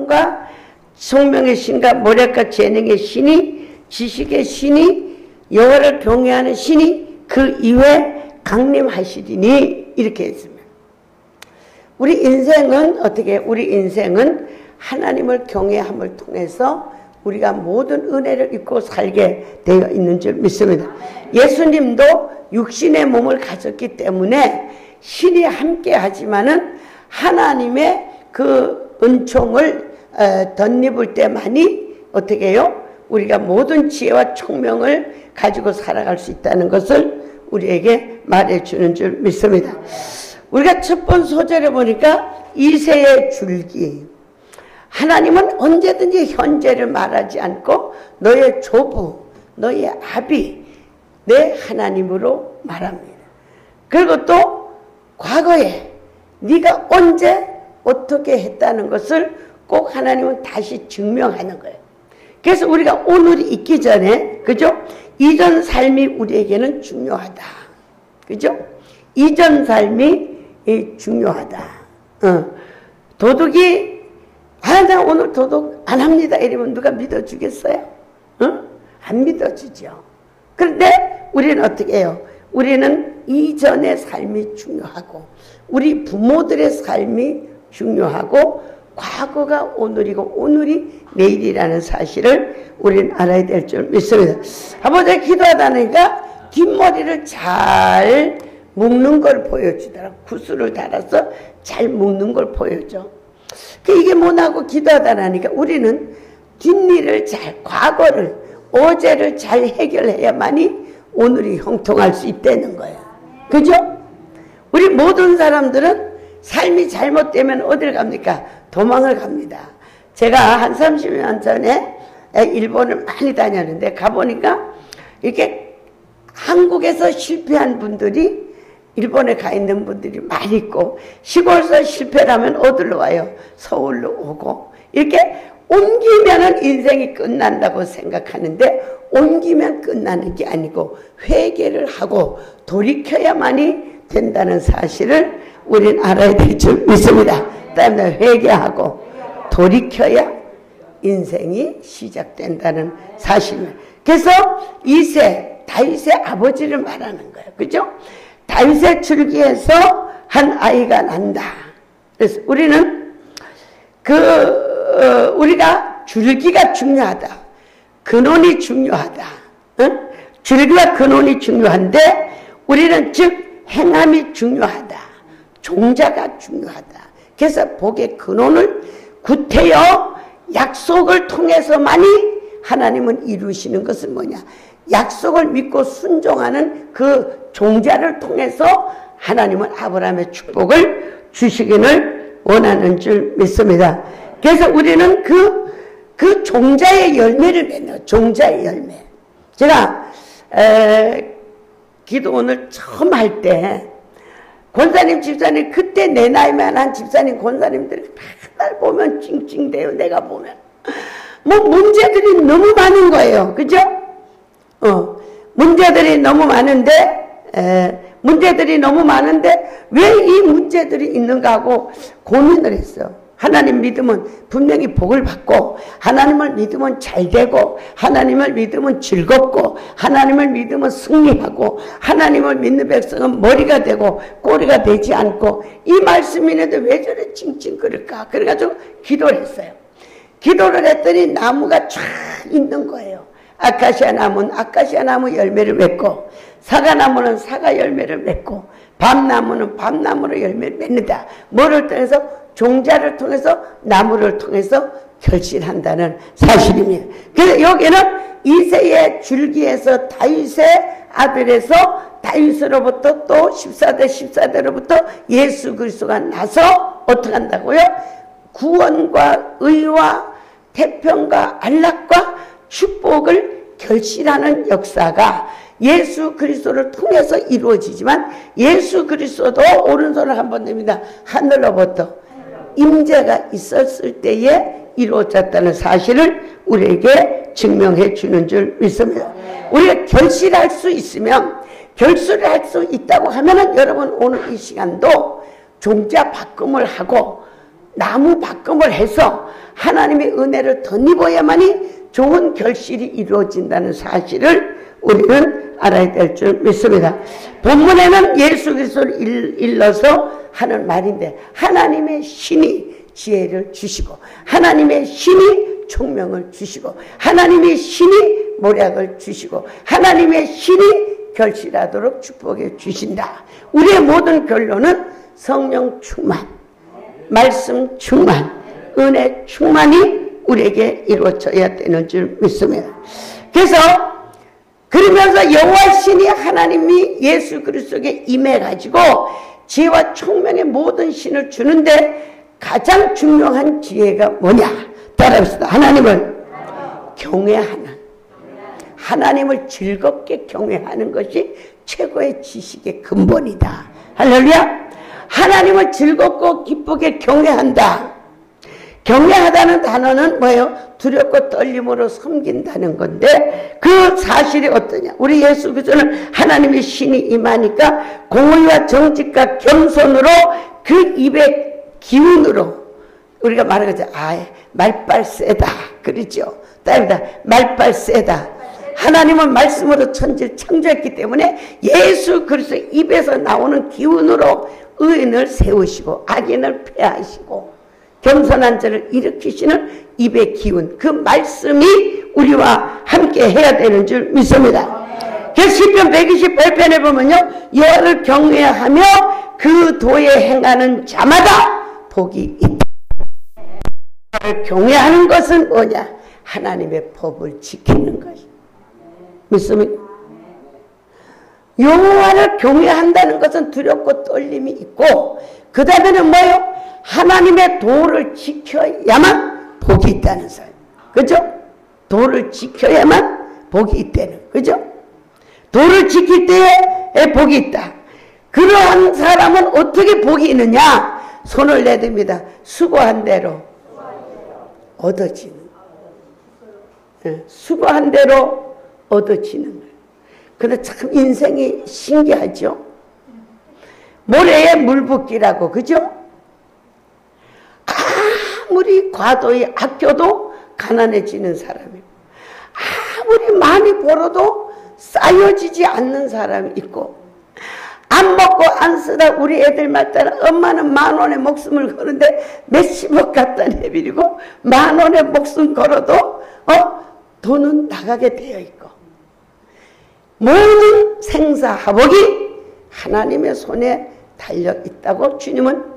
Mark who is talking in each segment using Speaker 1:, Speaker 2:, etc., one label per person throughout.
Speaker 1: 총명과 총명의 신과 모략과 재능의 신이, 지식의 신이, 여호와를 경외하는 신이 그 이외에 강림하시리니, 이렇게 했습니다. 우리 인생은 어떻게, 우리 인생은 하나님을 경외함을 통해서 우리가 모든 은혜를 입고 살게 되어 있는 줄 믿습니다. 예수님도 육신의 몸을 가졌기 때문에 신이 함께 하지만은 하나님의 그 은총을 덧입을 때만이 어떻게 해요? 우리가 모든 지혜와 총명을 가지고 살아갈 수 있다는 것을 우리에게 말해주는 줄 믿습니다. 우리가 첫 번 소절에 보니까 이새의 줄기. 하나님은 언제든지 현재를 말하지 않고 너의 조부, 너의 아비, 내 하나님으로 말합니다. 그리고 또 과거에 네가 언제 어떻게 했다는 것을 꼭 하나님은 다시 증명하는 거예요. 그래서 우리가 오늘이 있기 전에, 그죠? 이전 삶이 우리에게는 중요하다. 그죠? 이전 삶이 중요하다. 도둑이 나 오늘 도둑 안 합니다 이러면 누가 믿어주겠어요? 안 믿어주죠. 그런데 우리는 어떻게 해요? 우리는 이전의 삶이 중요하고 우리 부모들의 삶이 중요하고 과거가 오늘이고 오늘이 내일이라는 사실을 우리는 알아야 될 줄 믿습니다. 아버지가 기도하다 보니까 뒷머리를 잘 묶는 걸 보여주더라고. 구슬을 달아서 잘 묶는 걸 보여줘. 이게 뭐냐고 기도하다 보니까 우리는 뒷일을 잘, 과거를, 어제를 잘 해결해야만이 오늘이 형통할 수 있다는 거예요. 그죠? 우리 모든 사람들은 삶이 잘못되면 어딜 갑니까? 도망을 갑니다. 제가 한 30년 전에 일본을 많이 다녔는데 가보니까 이렇게 한국에서 실패한 분들이 일본에 가 있는 분들이 많이 있고 시골에서 실패를 하면 어디로 와요? 서울로 오고 이렇게 옮기면은 인생이 끝난다고 생각하는데 옮기면 끝나는 게 아니고 회개를 하고 돌이켜야만이 된다는 사실을 우리는 알아야 될 줄 믿습니다. 그다음에 회개하고 돌이켜야 인생이 시작된다는 사실입니다. 그래서 이새 다윗의 아버지를 말하는 거예요. 그죠? 다윗의 줄기에서 한 아이가 난다. 그래서 우리는 우리가 줄기가 중요하다. 근원이 중요하다. 응? 줄기와 근원이 중요한데 우리는 즉 행함이 중요하다. 종자가 중요하다. 그래서 복의 근원을 구태여 약속을 통해서만이 하나님은 이루시는 것은 뭐냐? 약속을 믿고 순종하는 그 종자를 통해서 하나님은 아브라함의 축복을 주시기를 원하는 줄 믿습니다. 그래서 우리는 그 종자의 열매를 맺는 종자의 열매. 제가 기도 오늘 처음 할 때 권사님 집사님 그때 내 나이만 한 집사님 권사님들이 맨날 보면 찡찡대요. 내가 보면 뭐 문제들이 너무 많은 거예요. 그죠? 문제들이 너무 많은데 왜 이 문제들이 있는가 하고 고민을 했어. 하나님 믿으면 분명히 복을 받고 하나님을 믿으면 잘 되고 하나님을 믿으면 즐겁고 하나님을 믿으면 승리하고 하나님을 믿는 백성은 머리가 되고 꼬리가 되지 않고 이 말씀이 있는데 왜 저래 찡찡거릴까? 그래가지고 기도를 했어요. 기도를 했더니 나무가 쫙 있는 거예요. 아카시아 나무는 아카시아 나무 열매를 맺고 사과나무는 사과 열매를 맺고 밤나무는 밤나무로 열매를 맺는다. 뭐를 통해서? 종자를 통해서 나무를 통해서 결실한다는 사실입니다. 그래서 여기는 이새의 줄기에서 다윗의 아들에서 다윗으로부터 또 14대로부터 예수 그리스도가 나서 어떻게 한다고요? 구원과 의와 태평과 안락과 축복을 결실하는 역사가 예수 그리스도를 통해서 이루어지지만 예수 그리스도도 오른손을 한번 듭니다. 하늘로부터 임재가 있었을 때에 이루어졌다는 사실을 우리에게 증명해 주는 줄 믿습니다. 우리가 결실할 수 있으면 결실을 할 수 있다고 하면은 여러분 오늘 이 시간도 종자 바꿈을 하고 나무 바꿈을 해서 하나님의 은혜를 덧입어야만이 좋은 결실이 이루어진다는 사실을 우리는 알아야 될 줄 믿습니다. 본문에는 예수 그리스도를 일러서 하는 말인데, 하나님의 신이 지혜를 주시고, 하나님의 신이 총명을 주시고, 하나님의 신이 모략을 주시고, 하나님의 신이 결실하도록 축복해 주신다. 우리의 모든 결론은 성령 충만, 말씀 충만, 은혜 충만이 우리에게 이루어져야 되는 줄 믿습니다. 그래서 그러면서 여호와 신이 하나님이 예수 그리스도에게 임해가지고 지혜와 총명의 모든 신을 주는데 가장 중요한 지혜가 뭐냐? 따라합시다. 하나님을 경외하는, 하나님을 즐겁게 경외하는 것이 최고의 지식의 근본이다. 할렐루야. 하나님을 즐겁고 기쁘게 경외한다. 경외하다는 단어는 뭐예요? 두렵고 떨림으로 섬긴다는 건데, 그 사실이 어떠냐? 우리 예수 그리스도는 하나님의 신이 임하니까 공의와 정직과 겸손으로 그 입의 기운으로 우리가 말하죠. 말빨 세다 그러죠. 따입니다. 말빨 세다. 하나님은 말씀으로 천지를 창조했기 때문에 예수 그리스도 입에서 나오는 기운으로 의인을 세우시고 악인을 폐하시고 겸손한 자를 일으키시는 입의 기운, 그 말씀이 우리와 함께 해야 되는 줄 믿습니다. 그래서 시편 128편에 보면요, 여호와를 경외하며 그 도에 행하는 자마다 복이 있다. 여호와를 경외하는 것은 뭐냐? 하나님의 법을 지키는 것이. 믿습니까? 여호와를 경외한다는 것은 두렵고 떨림이 있고, 그 다음에는 뭐예요? 하나님의 도를 지켜야만 복이 있다는 사람. 그죠? 도를 지켜야만 복이 있다는. 그죠? 도를 지킬 때에 복이 있다. 그러한 사람은 어떻게 복이 있느냐? 손을 내듭니다. 수고한 대로 얻어지는. 수고한 대로 얻어지는 거예요. 근데 참 인생이 신기하죠? 모래에 물 붓기라고, 그죠? 아무리 과도히 아껴도 가난해지는 사람이고, 아무리 많이 벌어도 쌓여지지 않는 사람이 있고, 안 먹고 안 쓰다 우리 애들 말따라 엄마는 10,000원에 목숨을 거는데 몇십억 갖다 내버리고 10,000원에 목숨 걸어도 돈은 나가게 되어 있고, 모든 생사화복이 하나님의 손에 달려 있다고 주님은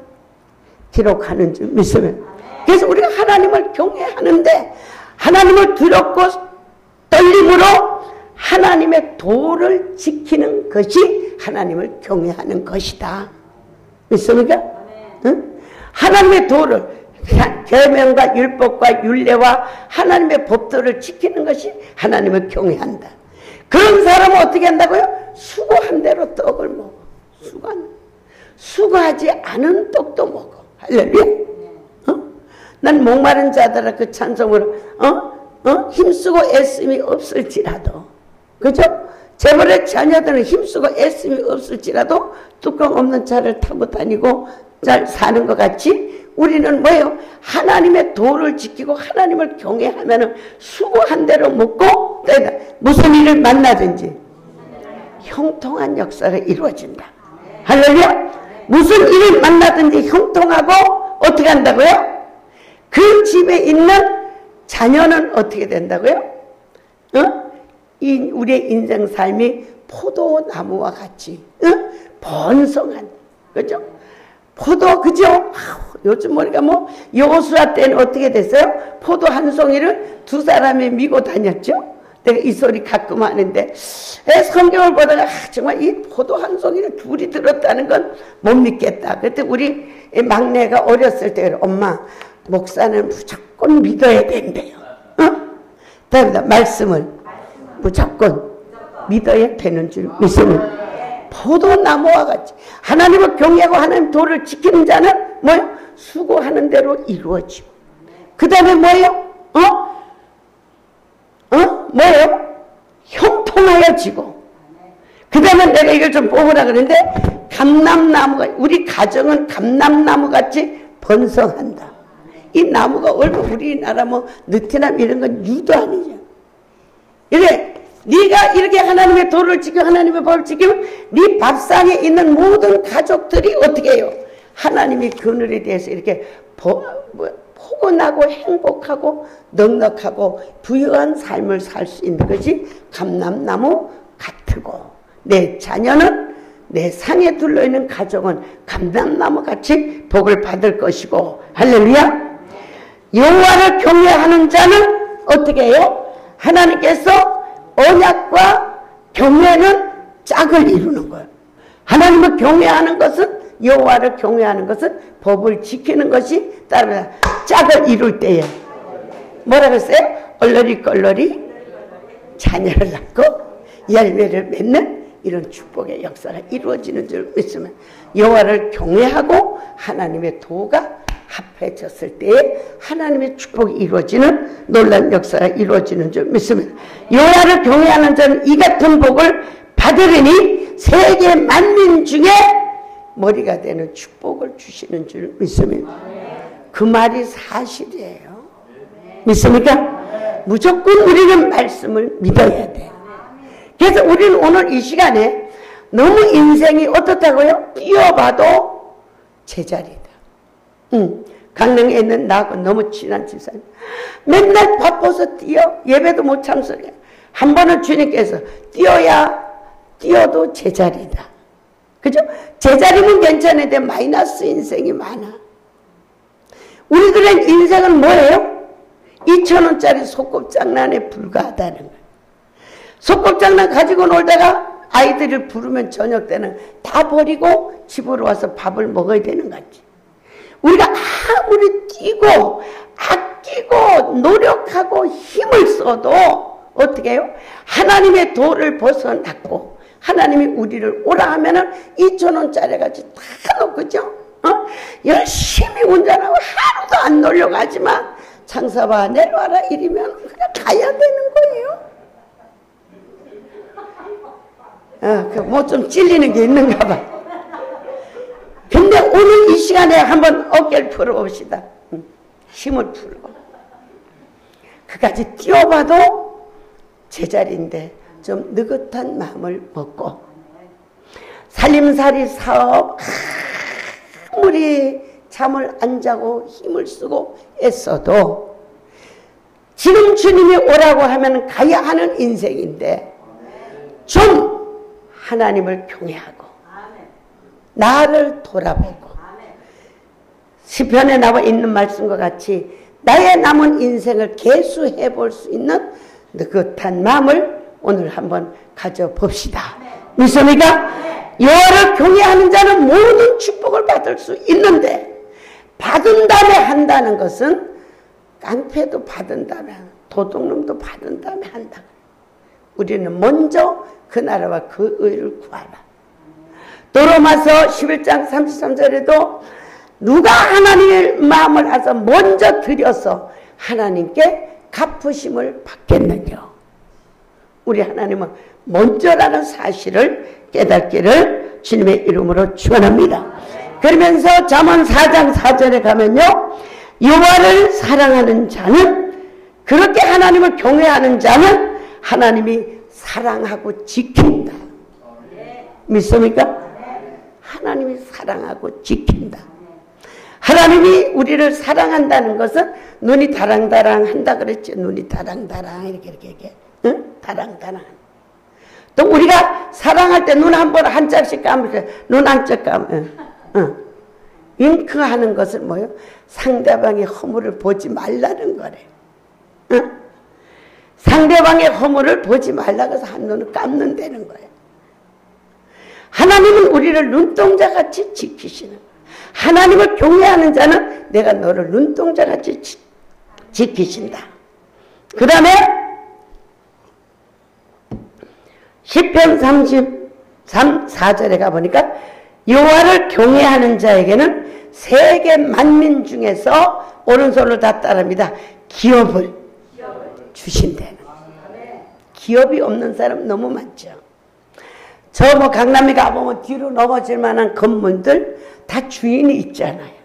Speaker 1: 기록하는 줄 믿으면, 그래서 우리가 하나님을 경외하는데 하나님을 두렵고 떨림으로 하나님의 도를 지키는 것이 하나님을 경외하는 것이다. 믿습니까? 응? 하나님의 도를, 계명과 율법과 율례와 하나님의 법도를 지키는 것이 하나님을 경외한다. 그런 사람은 어떻게 한다고요? 수고한 대로 떡을 먹어. 수고하지 않은 떡도 먹어. 할렐루야. 난 목마른 자들아 그 찬송으로 힘쓰고 애씀이 없을지라도, 그죠? 재벌의 자녀들은 힘쓰고 애씀이 없을지라도 뚜껑 없는 차를 타고 다니고 잘 사는 것 같이 우리는 뭐예요? 하나님의 도를 지키고 하나님을 경외하면 수고한 대로 먹고 무슨 일을 만나든지 형통한 역사가 이루어진다. 할렐루야. 무슨 일을 만나든지 형통하고 어떻게 한다고요? 그 집에 있는 자녀는 어떻게 된다고요? 우리의 인생 삶이 포도나무와 같이 번성한, 그죠? 포도, 그죠? 요즘 우리가 여호수아 때는 어떻게 됐어요? 포도 한 송이를 2사람이 미고 다녔죠? 내가 이 소리 가끔 하는데, 성경을 보다가 정말 이 포도 한 송이를 둘이 들었다는 건 못 믿겠다. 그때 우리 막내가 어렸을 때, 엄마, 목사는 무조건 믿어야 된대요. 답니다. 말씀을 무조건 믿어야 되는 줄 믿습니다. 포도나무와 같이 하나님을 경외하고 하나님 도를 지키는 자는 뭐예요? 수고하는 대로 이루어지고, 그 다음에 뭐예요? 뭐예요? 형통하여지고, 그 다음에 내가 이걸 좀 뽑으라 그러는데, 감람나무가, 우리 가정은 감람나무 같이 번성한다. 이 나무가 얼마 우리나라 뭐 느티나무 이런 건 유도 아니죠. 이래 네가 이렇게 하나님의 도를 지키고 하나님의 법을 지키면 네 밥상에 있는 모든 가족들이 어떻게 해요? 하나님의 그늘에 대해서 이렇게 포근하고 행복하고 넉넉하고 부유한 삶을 살 수 있는 것이 감람나무 같고, 내 자녀는 내 상에 둘러있는 가족은 감람나무 같이 복을 받을 것이고, 할렐루야. 여호와를 경외하는 자는 어떻게 해요? 하나님께서 언약과 경외는 짝을 이루는 거예요. 하나님을 경외하는 것은, 여호와를 경외하는 것은 법을 지키는 것이 따르면 짝을 이룰 때에 뭐라고 했어요? 얼러리 자녀를 낳고 열매를 맺는 이런 축복의 역사가 이루어지는 줄 믿으면, 여호와를 경외하고 하나님의 도가 합해졌을 때에 하나님의 축복이 이루어지는 놀라운 역사가 이루어지는 줄 믿으면, 여호와를 경외하는 자는 이 같은 복을 받으리니 세계 만민 중에 머리가 되는 축복을 주시는 줄 믿으면, 그 말이 사실이에요. 믿습니까? 무조건 우리는 말씀을 믿어야 돼요. 그래서 우리는 오늘 이 시간에 너무 인생이 어떻다고요? 뛰어봐도 제자리다. 강릉에 있는 나하고 너무 친한 집사님, 맨날 바빠서 뛰어 예배도 못 참석해. 한 번은 주님께서 뛰어도 제자리다. 그죠? 제자리면 괜찮은데 마이너스 인생이 많아. 우리들의 인생은 뭐예요? 2,000원짜리 소꿉장난에 불과하다는 거예요. 소꿉장난 가지고 놀다가 아이들을 부르면 저녁 때는 다 버리고 집으로 와서 밥을 먹어야 되는 거지. 우리가 아무리 뛰고 아끼고 노력하고 힘을 써도 어떻게 해요? 하나님의 도를 벗어났고 하나님이 우리를 오라 하면은 2,000원짜리 같이 다 놓고, 그죠? 열심히 운전하고 하루도 안 놀려가지만 장사봐 내려와라 이러면 그냥 가야 되는 거예요. 뭐 좀 찔리는 게 있는가 봐. 근데 오늘 이 시간에 한번 어깨를 풀어봅시다. 힘을 풀고. 그까지 뛰어봐도 제자리인데 좀 느긋한 마음을 먹고, 살림살이 사업 아무리 잠을 안 자고 힘을 쓰고 애써도 지금 주님이 오라고 하면 가야 하는 인생인데, 좀 하나님을 경외하고 나를 돌아보고 시편에 나와 있는 말씀과 같이 나의 남은 인생을 계수해 볼 수 있는 느긋한 마음을 오늘 한번 가져봅시다. 믿습니까? 여호와를 경외하는 자는 모든 축복을 받을 수 있는데, 받은 다음에 한다는 것은 깡패도 받은 다음에 도둑놈도 받은 다음에 한다. 우리는 먼저 그 나라와 그 의를 구하라. 또 로마서 11장 33절에도 누가 하나님의 마음을 알아서 먼저 드려서 하나님께 갚으심을 받겠느냐. 우리 하나님은 먼저라는 사실을 깨닫기를 주님의 이름으로 축원합니다. 그러면서 잠언 4장 4절에 가면요, 여호와를 사랑하는 자는, 그렇게 하나님을 경외하는 자는 하나님이 사랑하고 지킨다. 믿습니까? 하나님이 사랑하고 지킨다. 하나님이 우리를 사랑한다는 것은 눈이 다랑다랑 한다 그랬죠. 눈이 다랑다랑 이렇게 응? 다랑다랑. 또 우리가 사랑할 때 눈 한 번 한 짝씩 감으면 눈 한짝 감으면 윙크하는 것은 뭐예요? 상대방의 허물을 보지 말라는 거래. 상대방의 허물을 보지 말라고 해서 한 눈을 감는다는 거예요. 하나님은 우리를 눈동자같이 지키시는 거예요. 하나님을 경외하는 자는 내가 너를 눈동자같이 지키신다. 그 다음에 시편 33, 4절에 가보니까 여호와를 경외하는 자에게는 세계 만민 중에서 오른손을 다 따릅니다. 기업을 주신다는 거예요. 기업이 없는 사람 너무 많죠. 저 뭐 강남에 가보면 뒤로 넘어질 만한 건물들 다 주인이 있잖아요.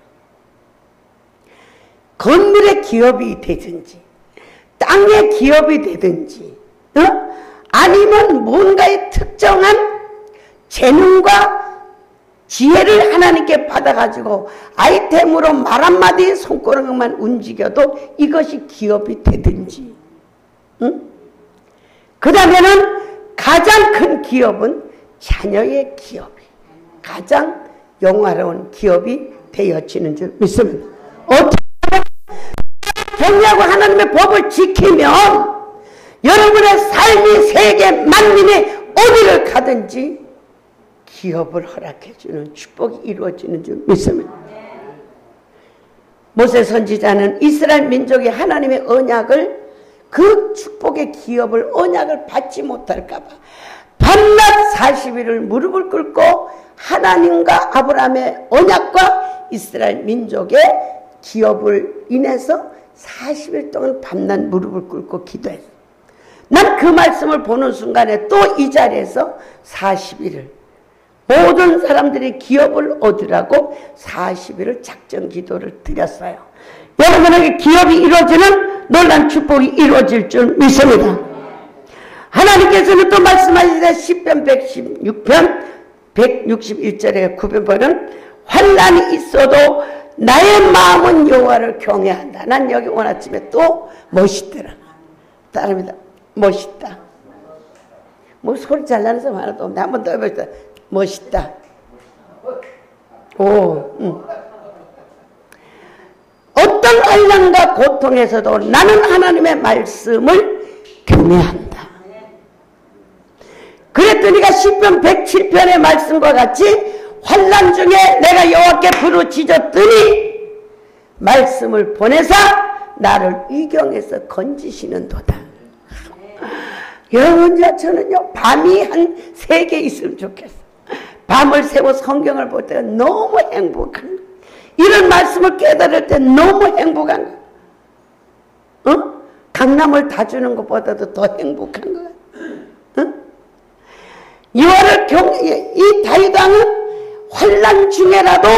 Speaker 1: 건물의 기업이 되든지 땅의 기업이 되든지 아니면 뭔가의 특정한 재능과 지혜를 하나님께 받아가지고 아이템으로 말 한마디 손가락만 움직여도 이것이 기업이 되든지 그 다음에는 가장 큰 기업은 자녀의 기업이 가장 영화로운 기업이 되어지는 줄 믿습니다. 어떻게 경외하고 하나님의 법을 지키면 여러분의 삶이 세계 만민이 어디를 가든지 기업을 허락해주는 축복이 이루어지는 줄 믿습니다. 모세 선지자는 이스라엘 민족이 하나님의 언약을 그 축복의 기업을 언약을 받지 못할까 봐 밤낮 40일을 무릎을 꿇고 하나님과 아브라함의 언약과 이스라엘 민족의 기업을 인해서 40일 동안 밤낮 무릎을 꿇고 기도했어. 난 그 말씀을 보는 순간에 또 이 자리에서 40일을 모든 사람들이 기업을 얻으라고 40일을 작정 기도를 드렸어요. 여러분에게 기업이 이루어지는 놀라운 축복이 이루어질 줄 믿습니다. 하나님께서는 또 말씀하시되 시편 116편 161절에 9번은 환난이 있어도 나의 마음은 여호와를 경외한다. 난 여기 오늘 아침에 또 멋있더라. 따릅니다. 멋있다. 뭐 소리 잘 나는 사람 하나도 없네. 한번 더 해봅시다. 멋있다. 어떤 환난과 고통에서도 나는 하나님의 말씀을 경외한다. 그랬더니가 시편 107편의 말씀과 같이 환난 중에 내가 여호와께 부르짖었더니 말씀을 보내사 나를 위경에서 건지시는도다. 여러분, 저는요 밤이 한 3개 있으면 좋겠어. 밤을 새고 성경을 볼 때가 너무 행복한 거야. 이런 말씀을 깨달을 때 너무 행복한 거야. 강남을 다 주는 것보다도 더 행복한 거야. 여호와를 경외해. 이 다윗 왕은 환난 중에라도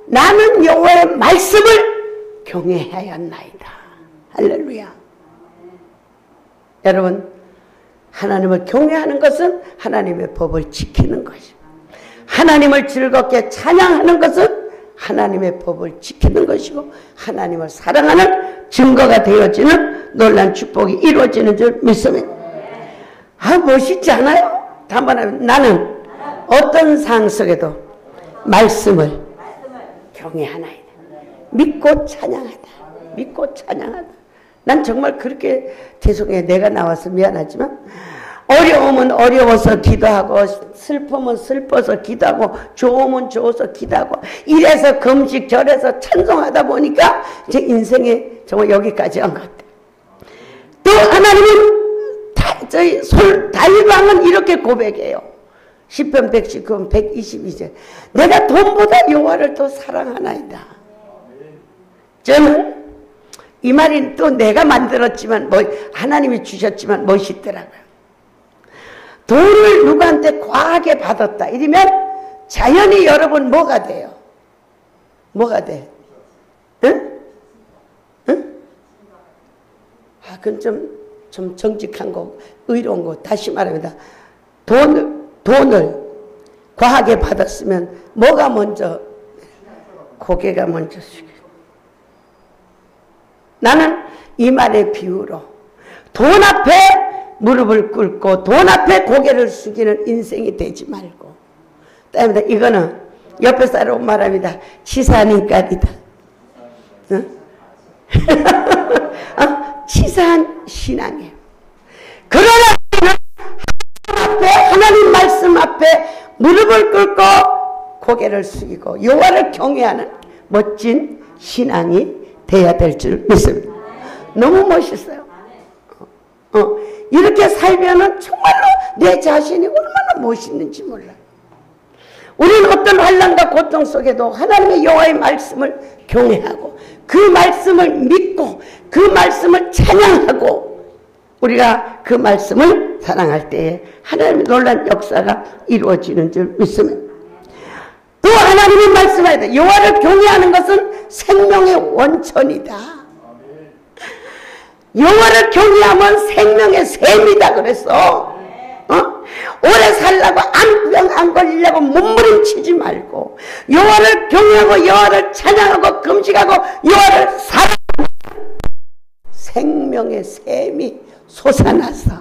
Speaker 1: 나는 여호와의 말씀을 경외하였나이다. 할렐루야. 여러분, 하나님을 경외하는 것은 하나님의 법을 지키는 것이고, 하나님을 즐겁게 찬양하는 것은 하나님의 법을 지키는 것이고, 하나님을 사랑하는 증거가 되어지는 놀라운 축복이 이루어지는 줄 믿습니다. 멋있지 않아요? 단번에 나는 어떤 상황 속에도 말씀을 경외하나이다. 믿고 찬양하다. 믿고 찬양하다. 난 정말 그렇게 죄송해. 내가 나와서 미안하지만 어려우면 어려워서 기도하고 슬프면 슬퍼서 기도하고 좋으면 좋아서 기도하고 이래서 금식 절에서 찬송하다 보니까 제 인생에 정말 여기까지 온 것 같아요. 또 하나님은 다윗 왕은 이렇게 고백해요. 시편 119편 122절 내가 돈보다 여호와를 더 사랑하나이다. 저는 이 말이 또 내가 만들었지만 하나님이 주셨지만 멋있더라고요. 돈을 누구한테 과하게 받았다 이러면 자연히 여러분 뭐가 돼요? 뭐가 돼? 응? 응? 그건 좀 정직한 거, 의로운 거. 다시 말합니다. 돈을 과하게 받았으면 뭐가 먼저? 고개가 먼저 숙여. 나는 이 말의 비유로 돈 앞에 무릎을 꿇고 돈 앞에 고개를 숙이는 인생이 되지 말고, 때문에 이거는 옆에 사람 말합니다. 치사한 인간이다. 응? 치사한 신앙이에요. 그러나 하나님 말씀 앞에 무릎을 꿇고 고개를 숙이고 여호와를 경외하는 멋진 신앙이 돼야 될 줄 믿습니다. 너무 멋있어요. 이렇게 살면은 정말로 내 자신이 얼마나 멋있는지 몰라요. 우리는 어떤 환난과 고통 속에도 하나님의 여호와의 말씀을 경외하고 그 말씀을 믿고 그 말씀을 찬양하고 우리가 그 말씀을 사랑할 때에 하나님의 놀라운 역사가 이루어지는 줄 믿습니다. 또 하나님의 말씀하되 여호와를 경외하는 것은 생명의 원천이다. 여호와를 경외하면 생명의 셈이다 그랬어. 오래 살라고 암병 안 걸리려고 몸부림치지 말고 여호와를 경외하고 여호와를 찬양하고 금식하고 여호와를 사랑하면 생명의 셈이 솟아나서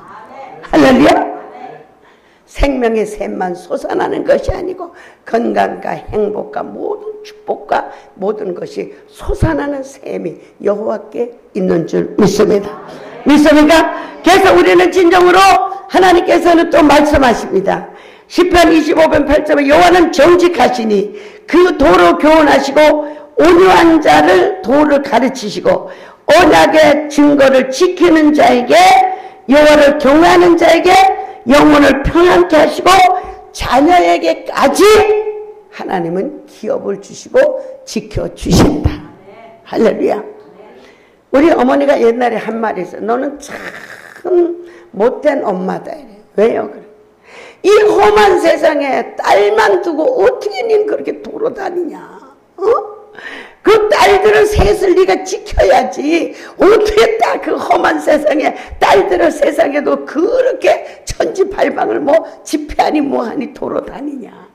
Speaker 1: 할렐루야. 생명의 샘만 솟아나는 것이 아니고 건강과 행복과 모든 축복과 모든 것이 솟아나는 샘이 여호와께 있는 줄 믿습니다. 믿습니까? 그래서 우리는 진정으로 하나님께서는 또 말씀하십니다. 시편 25편 8절에 여호와는 정직하시니 그 도로 교훈하시고 온유한 자를 도를 가르치시고 언약의 증거를 지키는 자에게 여호와를 경외하는 자에게 영혼을 평안케 하시고 자녀에게까지 하나님은 기업을 주시고 지켜주신다. 할렐루야. 우리 어머니가 옛날에 한 말이 있어요. 너는 참 못된 엄마다. 이래. 왜요? 그래. 이 험한 세상에 딸만 두고 어떻게 닌 그렇게 돌아다니냐. 그 딸들을 셋을 네가 지켜야지. 어떻게 딱 그 험한 세상에 딸들을 세상에도 그렇게 천지발방을 뭐 집회하니 뭐하니 돌아다니냐.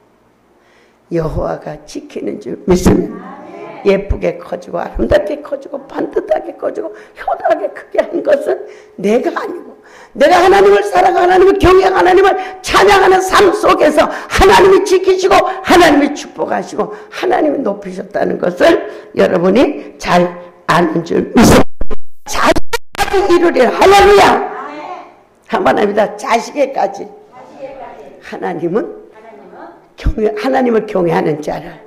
Speaker 1: 여호와가 지키는 줄 믿습니다. 예쁘게 커지고 아름답게 커지고 반듯하게 커지고 효도하게 크게 한 것은 내가 아니고 내가 하나님을 사랑하고 하나님을 경외하고 하나님을 찬양하는 삶 속에서 하나님이 지키시고 하나님이 축복하시고 하나님이 높이셨다는 것을 여러분이 잘 아는 줄 믿습니다. 자식까지 이루리라. 할렐루야. 한번 합니다. 자식에까지 하나님은 하나님을 경외하는 자를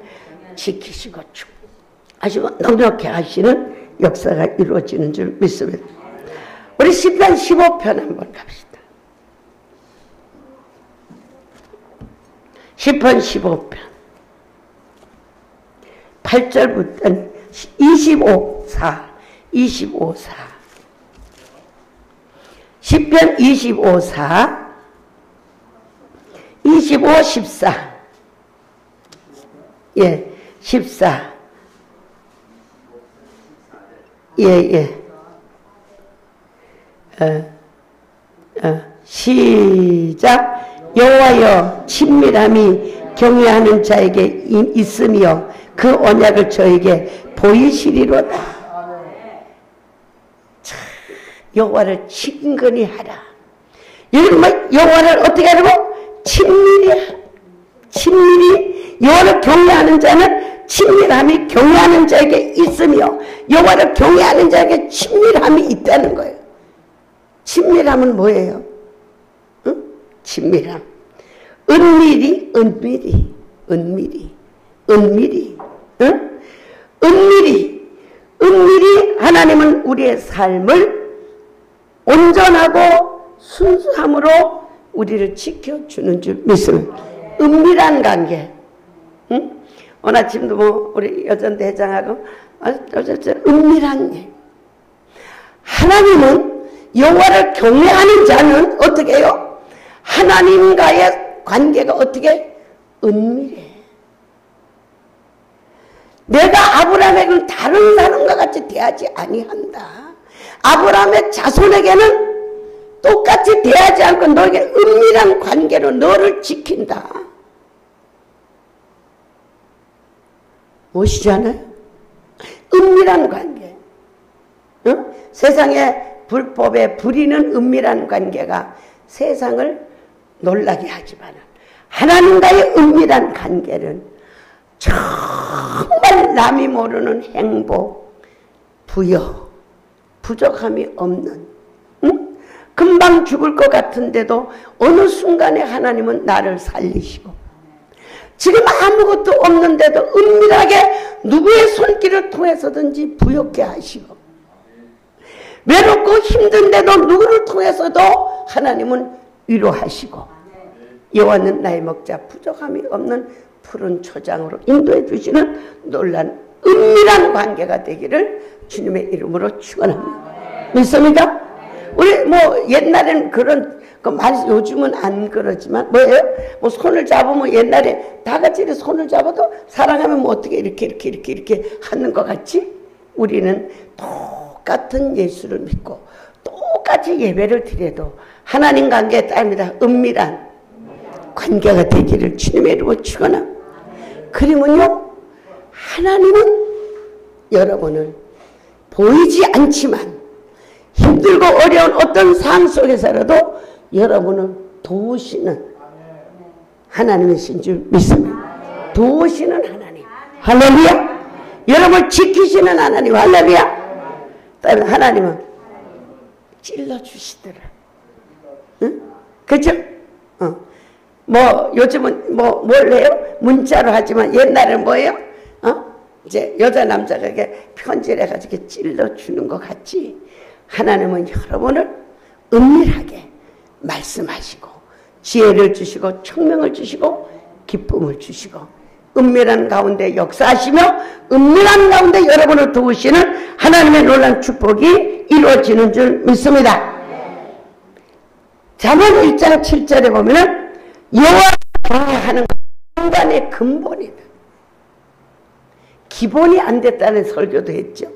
Speaker 1: 지키시고 축복하시고 넉넉히 하시는 역사가 이루어지는 줄 믿습니다. 우리 시편 15편 한번 갑시다. 시편 15편 8절부터 25사 시편 25사 25, 14 예, 14 예 시작. 여호와여 친밀함이 경외하는 자에게 있으며 그 언약을 저에게 보이시리로다. 여호와를 친근히 하라. 여호와를 어떻게 하라고? 친밀히 여호와를 경외하는 자는 친밀함이 경외하는 자에게 있으며 여호와를 경외하는 자에게 친밀함이 있다는 거예요. 친밀함은 뭐예요? 응? 친밀함. 은밀히 응? 은밀히 하나님은 우리의 삶을 온전하고 순수함으로 우리를 지켜주는 줄 믿습니다. 은밀한 관계. 응? 오늘 아침도 뭐 우리 여전 대장하고 은밀한 게. 하나님은 여호와를 경외하는 자는 어떻게 해요? 하나님과의 관계가 어떻게? 은밀해. 내가 아브라함에게는 다른 사람과 같이 대하지 아니한다. 아브라함의 자손에게는 똑같이 대하지 않고 너에게 은밀한 관계로 너를 지킨다. 무엇이잖아요? 은밀한 관계. 응? 세상에 불법에 부리는 은밀한 관계가 세상을 놀라게 하지만 하나님과의 은밀한 관계는 정말 남이 모르는 행복, 부여, 부족함이 없는, 응? 금방 죽을 것 같은데도 어느 순간에 하나님은 나를 살리시고 지금 아무것도 없는데도 은밀하게 누구의 손길을 통해서든지 부욕게 하시고 외롭고 힘든데도 누구를 통해서도 하나님은 위로하시고 여호와는 나의 먹자 부족함이 없는 푸른 초장으로 인도해 주시는 놀란 은밀한 관계가 되기를 주님의 이름으로 축원합니다. 믿습니까? 우리 뭐 옛날엔 그런 그 말 요즘은 안 그러지만 뭐예요? 뭐 손을 잡으면 옛날에 다 같이 이렇게 손을 잡아도 사랑하면 뭐 어떻게 이렇게 하는 것 같지? 우리는 똑같은 예수를 믿고 똑같이 예배를 드려도 하나님 관계에 따릅니다. 은밀한 관계가 되기를 주님의 이름으로 축원합니다. 그러면요, 하나님은 여러분을 보이지 않지만 힘들고 어려운 어떤 상황 속에서라도 여러분을 도우시는 하나님이신 줄 믿습니다. 도우시는 하나님. 할렐루야. 여러분을 지키시는 하나님. 할렐루야. 하나님은 찔러주시더라. 응? 그죠? 뭐 요즘은 뭘 해요? 문자로 하지만 옛날에는 뭐예요? 이제 여자 남자가 편지를 해가지고 찔러주는 것 같이 하나님은 여러분을 은밀하게 말씀하시고 지혜를 주시고 청명을 주시고 기쁨을 주시고 은밀한 가운데 역사하시며 은밀한 가운데 여러분을 도우시는 하나님의 놀라운 축복이 이루어지는 줄 믿습니다. 잠언 1장 7절에 보면은 여호와를 경외하는 것은 인간의 근본이다. 기본이 안 됐다는 설교도 했죠.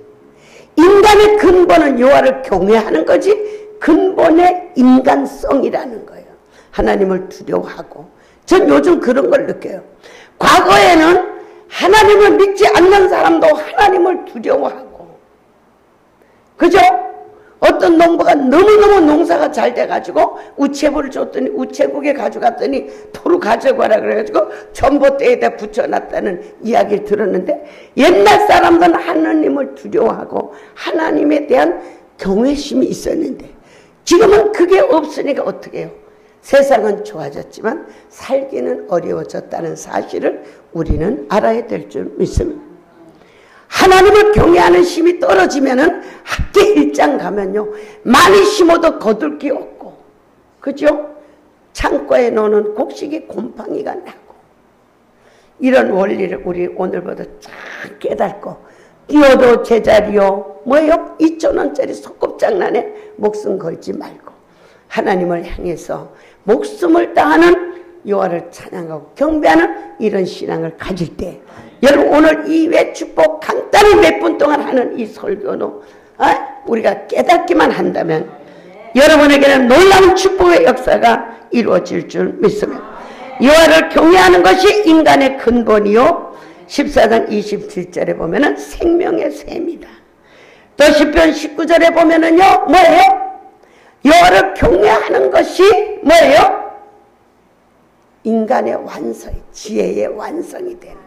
Speaker 1: 인간의 근본은 여호와를 경외하는 거지 근본의 인간성이라는 거예요. 하나님을 두려워하고 전 요즘 그런 걸 느껴요. 과거에는 하나님을 믿지 않는 사람도 하나님을 두려워하고 그죠? 어떤 농부가 너무너무 농사가 잘 돼가지고 우체부를 줬더니 우체국에 가져갔더니 도로 가져가라 그래가지고 전봇대에다 붙여놨다는 이야기를 들었는데 옛날 사람들은 하나님을 두려워하고 하나님에 대한 경외심이 있었는데 지금은 그게 없으니까 어떻게 해요? 세상은 좋아졌지만 살기는 어려워졌다는 사실을 우리는 알아야 될 줄 믿습니다. 하나님을 경외하는 심이 떨어지면은 학계 1장 가면요 많이 심어도 거둘 게 없고 그죠? 창고에 놓는 곡식이 곰팡이가 나고 이런 원리를 우리 오늘부터 쫙 깨닫고 뛰어도 제자리요 뭐예요? 2,000원짜리 소꿉장난에 목숨 걸지 말고 하나님을 향해서 목숨을 다하는 여호와를 찬양하고 경배하는 이런 신앙을 가질 때 여러분 오늘 이 외축복 간단히 몇 분 동안 하는 이 설교도 우리가 깨닫기만 한다면 여러분에게는 놀라운 축복의 역사가 이루어질 줄 믿습니다. 여호와를 경외하는 것이 인간의 근본이요 14장 27절에 보면은 생명의 샘이다. 또 시편 19절에 보면은요 뭐예요? 여호와를 경외하는 것이 뭐예요? 인간의 완성, 지혜의 완성이 되는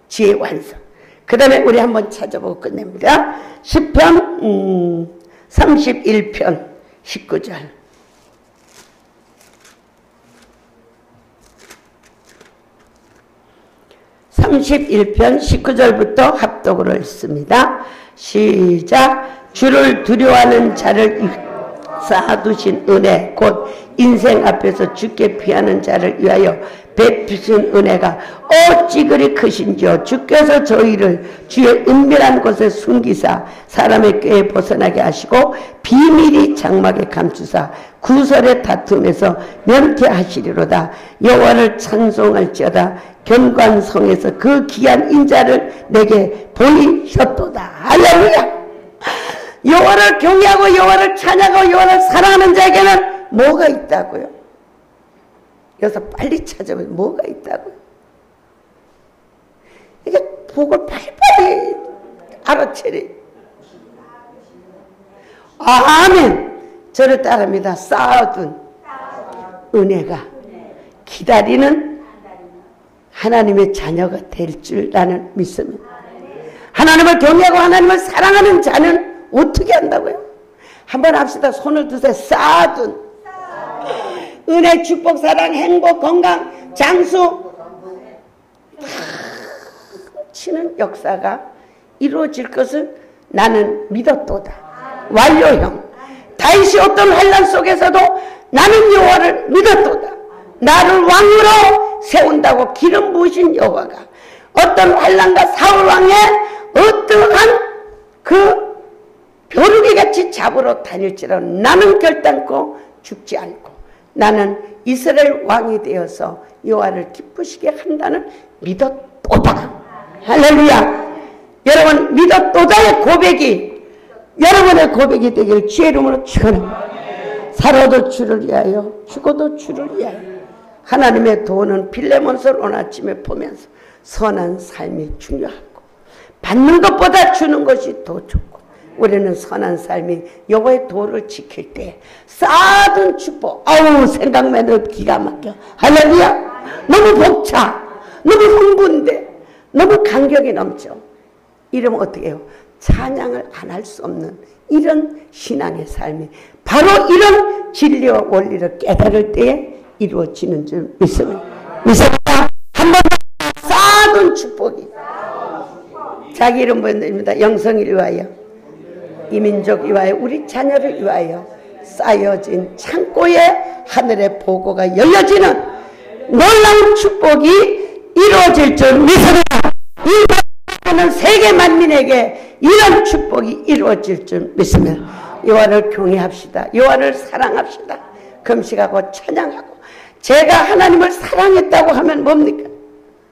Speaker 1: 지혜의 완성. 그 다음에 우리 한번 찾아보고 끝냅니다. 시편 31편 19절. (31편) 19절부터 합독으로 읽습니다. 시작. 주를 두려워하는 자를 쌓아두신 은혜 곧 인생 앞에서 주께 피하는 자를 위하여 베푸신 은혜가 어찌 그리 크신지요. 주께서 저희를 주의 은밀한 곳에 숨기사 사람의 꾀에 벗어나게 하시고 비밀이 장막에 감추사 구설의 다툼에서 면케하시리로다. 여호와를 찬송할지어다. 견관성에서 그 귀한 인자를 내게 보이셨도다. 할렐루야. 여호와를 경외하고 여호와를 찬양하고 여호와를 사랑하는 자에게는 뭐가 있다고요? 여기서 빨리 찾아보면 뭐가 있다고요? 이게 복을 빨리빨리 알아채리. 아멘. 저를 따릅니다. 쌓아둔 은혜가 기다리는 하나님의 자녀가 될 줄 나는 믿습니다. 하나님을 경외하고 하나님을 사랑하는 자는 어떻게 한다고요? 한번 합시다. 손을 드세요. 쌓아둔 은혜, 축복, 사랑, 행복, 건강, 장수 치는 역사가 이루어질 것을 나는 믿었도다. 완료형. 다윗이 어떤 환난 속에서도 나는 여호와를 믿었도다. 나를 왕으로 세운다고 기름 부으신 여호와가 어떤 환난과 사울 왕의 어떠한 그 벼룩이같이 잡으러 다닐지라도 나는 결단코 죽지 않고 나는 이스라엘 왕이 되어서 여호와를 기쁘시게 한다는 믿었도다. 할렐루야. 여러분 믿었도다의 고백이 여러분의 고백이 되길 주의 이름으로 축원합니다. 살아도 주를 위하여 죽어도 주를 위하여. 하나님의 도는 빌레몬서를 오늘 아침에 보면서 선한 삶이 중요하고 받는 것보다 주는 것이 더 좋고 우리는 선한 삶이 여호와의 도를 지킬 때 쌓아둔 축복. 아우 생각만 해도 기가 막혀. 할렐루야. 너무 벅차. 너무 흥분돼. 너무 감격이 넘쳐. 이러면 어떻게 해요? 찬양을 안 할 수 없는 이런 신앙의 삶이 바로 이런 진리와 원리를 깨달을 때에 이루어지는 줄 믿습니다. 한번 쌓아둔 축복이 자기 이름 보입니다. 영성을 위하여 이 민족 위하여 우리 자녀를 위하여 쌓여진 창고에 하늘의 보고가 열려지는 놀라운 축복이 이루어질 줄 믿습니다. 이 세계 만민에게 이런 축복이 이루어질 줄 믿습니다. 여호와를 경외합시다. 여호와를 사랑합시다. 금식하고 찬양하고. 제가 하나님을 사랑했다고 하면 뭡니까?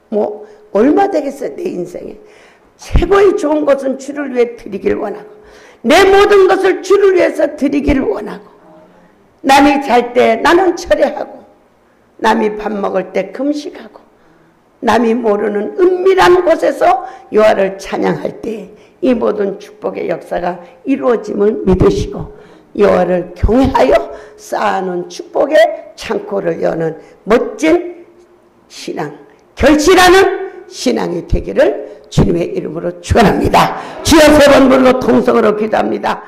Speaker 1: 뭐 얼마 되겠어요? 내 인생에 최고의 좋은 것은 주를 위해 드리길 원하고 내 모든 것을 주를 위해서 드리기를 원하고 남이 잘 때 나는 철회하고 남이 밥 먹을 때 금식하고 남이 모르는 은밀한 곳에서 여호와를 찬양할 때 이 모든 축복의 역사가 이루어짐을 믿으시고 여호와를 경외하여 쌓아놓은 축복의 창고를 여는 멋진 신앙, 결실하는 신앙이 되기를 주님의 이름으로 축원합니다. 주여 세 번 불러 통성으로 기도합니다.